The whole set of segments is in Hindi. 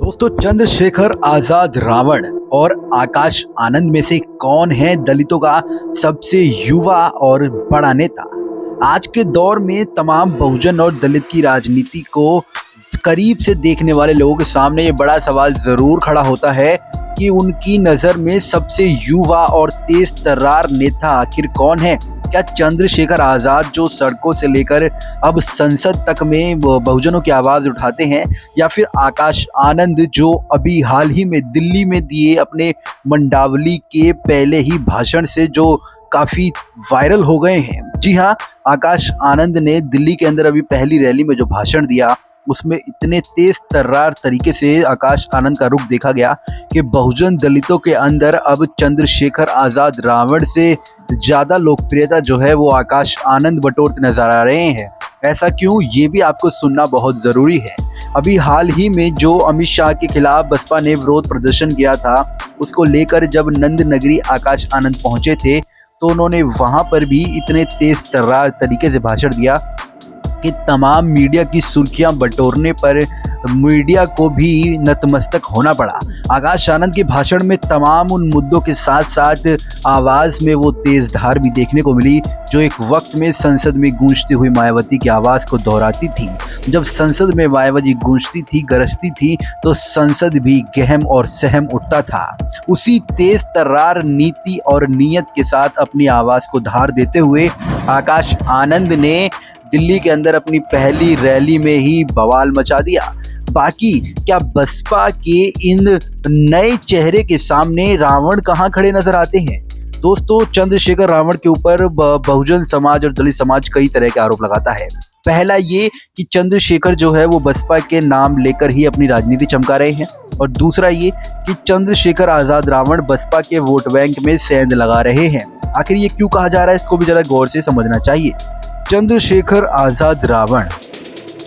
दोस्तों, चंद्रशेखर आजाद रावण और आकाश आनंद में से कौन है दलितों का सबसे युवा और बड़ा नेता? आज के दौर में तमाम बहुजन और दलित की राजनीति को करीब से देखने वाले लोगों के सामने ये बड़ा सवाल जरूर खड़ा होता है कि उनकी नज़र में सबसे युवा और तेज तर्रार नेता आखिर कौन है। क्या चंद्रशेखर आजाद जो सड़कों से लेकर अब संसद तक में बहुजनों की आवाज उठाते हैं, या फिर आकाश आनंद जो अभी हाल ही में दिल्ली में दिए अपने मंडावली के पहले ही भाषण से जो काफी वायरल हो गए हैं। जी हाँ, आकाश आनंद ने दिल्ली के अंदर अभी पहली रैली में जो भाषण दिया उसमें इतने तेज तर्रार तरीके से आकाश आनंद का रुख देखा गया कि बहुजन दलितों के अंदर अब चंद्रशेखर आजाद रावण से ज़्यादा लोकप्रियता जो है वो आकाश आनंद बटोरते नजर आ रहे हैं। ऐसा क्यों, ये भी आपको सुनना बहुत ज़रूरी है। अभी हाल ही में जो अमित शाह के खिलाफ बसपा ने विरोध प्रदर्शन किया था, उसको लेकर जब नंद नगरी आकाश आनंद पहुंचे थे तो उन्होंने वहां पर भी इतने तेज तर्रार तरीके से भाषण दिया कि तमाम मीडिया की सुर्खियां बटोरने पर मीडिया को भी नतमस्तक होना पड़ा। आकाश आनंद के भाषण में तमाम उन मुद्दों के साथ साथ आवाज़ में वो तेज धार भी देखने को मिली जो एक वक्त में संसद में गूंजती हुई मायावती की आवाज़ को दोहराती थी। जब संसद में मायावती गूंजती थी, गरजती थी, तो संसद भी गहम और सहम उठता था। उसी तेज तर्रार नीति और नीयत के साथ अपनी आवाज़ को धार देते हुए आकाश आनंद ने दिल्ली के अंदर अपनी पहली रैली में ही बवाल मचा दिया। बाकी क्या बसपा के इन नए चेहरे के सामने रावण कहां खड़े नजर आते हैं? दोस्तों, चंद्रशेखर रावण के ऊपर बहुजन समाज और दलित समाज कई तरह के आरोप लगाता है। पहला ये कि चंद्रशेखर जो है वो बसपा के नाम लेकर ही अपनी राजनीति चमका रहे हैं, और दूसरा ये कि चंद्रशेखर आजाद रावण बसपा के वोट बैंक में सेंध लगा रहे हैं। आखिर ये क्यों कहा जा रहा है, इसको भी जरा गौर से समझना चाहिए। चंद्रशेखर आजाद रावण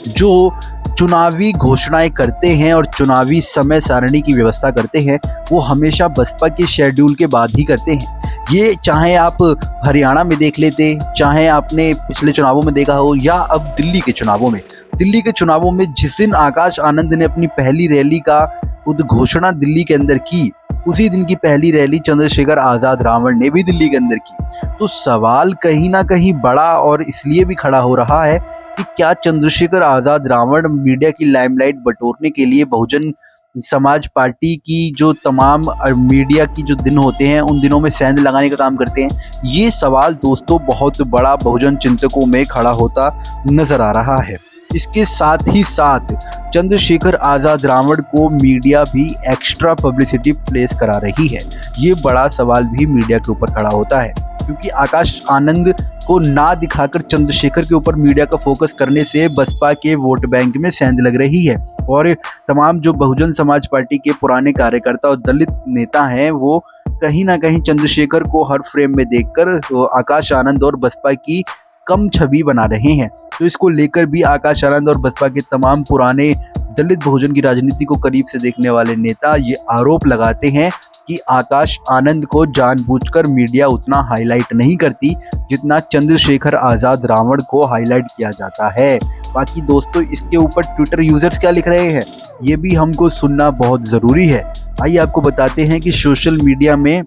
जो चुनावी घोषणाएं करते हैं और चुनावी समय सारणी की व्यवस्था करते हैं, वो हमेशा बसपा के शेड्यूल के बाद ही करते हैं। ये चाहे आप हरियाणा में देख लेते, चाहे आपने पिछले चुनावों में देखा हो, या अब दिल्ली के चुनावों में जिस दिन आकाश आनंद ने अपनी पहली रैली का उद्घोषणा दिल्ली के अंदर की, उसी दिन की पहली रैली चंद्रशेखर आजाद रावण ने भी दिल्ली के अंदर की। तो सवाल कहीं ना कहीं बड़ा और इसलिए भी खड़ा हो रहा है कि क्या चंद्रशेखर आजाद रावण मीडिया की लाइमलाइट बटोरने के लिए बहुजन समाज पार्टी की जो तमाम मीडिया की जो दिन होते हैं उन दिनों में सेंध लगाने का काम करते हैं? ये सवाल दोस्तों बहुत बड़ा बहुजन चिंतकों में खड़ा होता नजर आ रहा है। इसके साथ ही साथ चंद्रशेखर आजाद रावण को मीडिया भी एक्स्ट्रा पब्लिसिटी प्लेस करा रही है। ये बड़ा सवाल भी मीडिया के ऊपर खड़ा होता है, क्योंकि आकाश आनंद को ना दिखाकर चंद्रशेखर के ऊपर मीडिया का फोकस करने से बसपा के वोट बैंक में सेंध लग रही है, और तमाम जो बहुजन समाज पार्टी के पुराने कार्यकर्ता और दलित नेता हैं वो कहीं ना कहीं चंद्रशेखर को हर फ्रेम में देखकर आकाश आनंद और बसपा की कम छवि बना रहे हैं। तो इसको लेकर भी आकाश आनंद और बसपा के तमाम पुराने दलित बहुजन की राजनीति को करीब से देखने वाले नेता ये आरोप लगाते हैं कि आकाश आनंद को जानबूझकर मीडिया उतना हाईलाइट नहीं करती जितना चंद्रशेखर आजाद रावण को हाईलाइट किया जाता है। बाकी दोस्तों, इसके ऊपर ट्विटर यूजर्स क्या लिख रहे हैं ये भी हमको सुनना बहुत ज़रूरी है। आइए आपको बताते हैं कि सोशल मीडिया में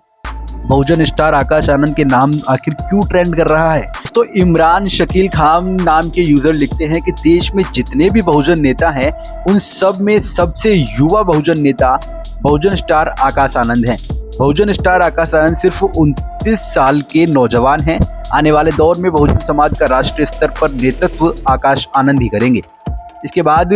बहुजन स्टार आकाश आनंद के नाम आखिर क्यों ट्रेंड कर रहा है। तो इमरान शकील खान नाम के यूजर लिखते हैं कि देश में जितने भी बहुजन नेता हैं उन सब में सबसे युवा बहुजन नेता बहुजन स्टार आकाश आनंद हैं। बहुजन स्टार आकाश आनंद सिर्फ 29 साल के नौजवान हैं। आने वाले दौर में बहुजन समाज का राष्ट्रीय स्तर पर नेतृत्व आकाश आनंद ही करेंगे। इसके बाद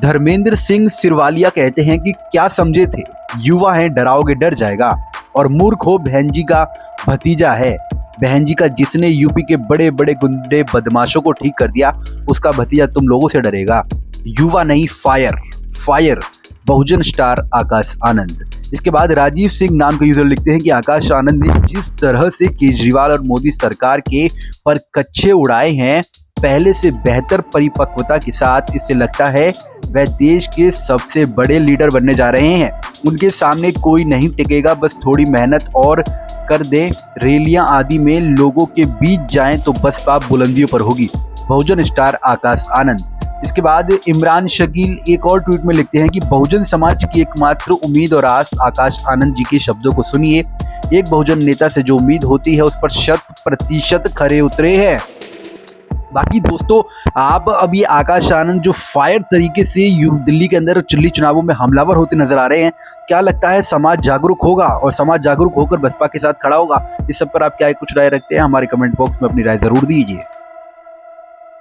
धर्मेंद्र सिंह सिरवालिया कहते हैं कि क्या समझे थे, युवा हैं, डराओगे डर जाएगा, और मूर्ख हो, बहन जी का भतीजा है। बहन जी का जिसने यूपी के बड़े बड़े गुंडे बदमाशों को ठीक कर दिया, उसका भतीजा तुम लोगों से डरेगा। युवा नहीं, फायर बहुजन स्टार आकाश आनंद। इसके बाद राजीव सिंह नाम के यूजर लिखते हैं कि आकाश आनंद ने जिस तरह से केजरीवाल और मोदी सरकार के पर कच्चे उड़ाए हैं, पहले से बेहतर परिपक्वता के साथ इससे लगता है वह देश के सबसे बड़े लीडर बनने जा रहे हैं। उनके सामने कोई नहीं टिकेगा, बस थोड़ी मेहनत और कर दे, रैलियां आदि में लोगों के बीच जाएं तो बसपा बुलंदियों पर होगी। बहुजन स्टार आकाश आनंद। इसके बाद इमरान शकील एक और ट्वीट में लिखते हैं कि बहुजन समाज की एकमात्र उम्मीद और आस आकाश आनंद जी के शब्दों को सुनिए। एक बहुजन नेता से जो उम्मीद होती है उस पर 100% खरे उतरे हैं। बाकी दोस्तों, आप अभी आकाश आनंद जो फायर तरीके से दिल्ली के अंदर दिल्ली चुनावों में हमलावर होते नजर आ रहे हैं, क्या लगता है समाज जागरूक होगा और समाज जागरूक होकर बसपा के साथ खड़ा होगा? इस सब पर आप क्या कुछ राय रखते हैं? हमारे कमेंट बॉक्स में अपनी राय जरूर दीजिए।